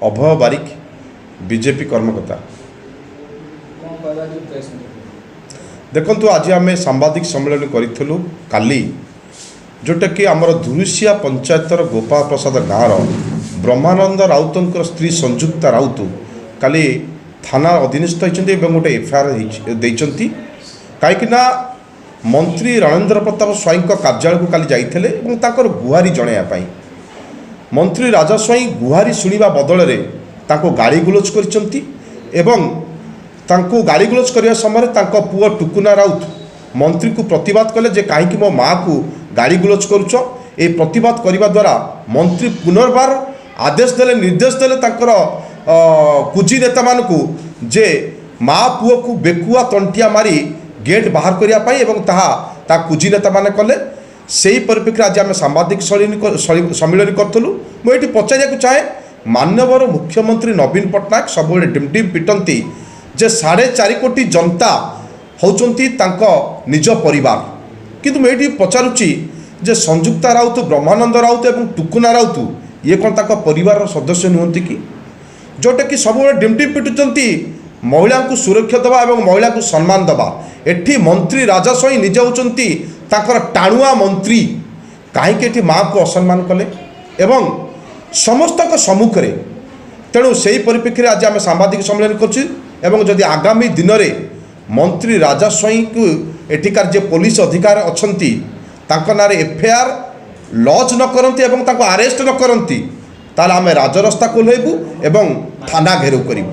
अभय बारिक BJP कर्मकर्ता। देखु आज आम सांबादिक सम्मेलन करूँ काली जोटा कि आमर धुरुसिया पंचायतर गोपाल प्रसाद गाँव ब्रह्मानंद राउतर स्त्री संयुक्ता राउत काली थाना अधीनस्थ होती गोटे एफआईआर देती कहीं मंत्री रणेंद्र प्रताप स्वाई कार्यालय को काली जाते गुहारी जनवाई मंत्री राजा स्वाई गुहारी शुणा बदल में गाड़ी गुलज कर गाड़ी गुलज करने समय पुआ टुकुना राउत मंत्री को प्रतिवाद कले जे कहीं मो माँ को गाड़ी गुलज करुच ए प्रतिवाद करने द्वारा मंत्री पुनर्बार आदेश देले निर्देश देले कुजी नेता मान को जे माँ पुओ को बेकुआ तंटिया मारी गेट बाहर करने कुजी नेता मान कले से परिप्रेक्षी आज आम सांबादिक सम्मेलन करूँ मुझे पचार चाहे माननीय मुख्यमंत्री नवीन पट्टनायक सब डिमडिम पिटंती जे 4.5 कोटी जनता होचंती निज परिवार किंतु मुझे पचारुची जे संयुक्ता राउत ब्रह्मानंद राउत एवं टुकुना राउत ये कौन परिवार सदस्य नुहति कि जोटा कि सब डिमडिम पिटुंट महिला को सुरक्षा देवा और महिला को सम्मान देवा एठी मंत्री राजा स्वाई निजे होचंती टाणुआ मंत्री कहीं माँ को असम्मान कले एवं समस्त सम्मुखें तेणु से ही परिप्रेक्षी आज आम सांबादिक सम्मेलन कर जदि आगामी दिन में मंत्री राजा स्वाई को एठिकार जे पुलिस अधिकार अच्छी ना एफआईआर लॉज न करती एवं अरेस्ट न करती ताल आम राजरास्ता कोल्हैबू एवं थाना घेराव करूँ।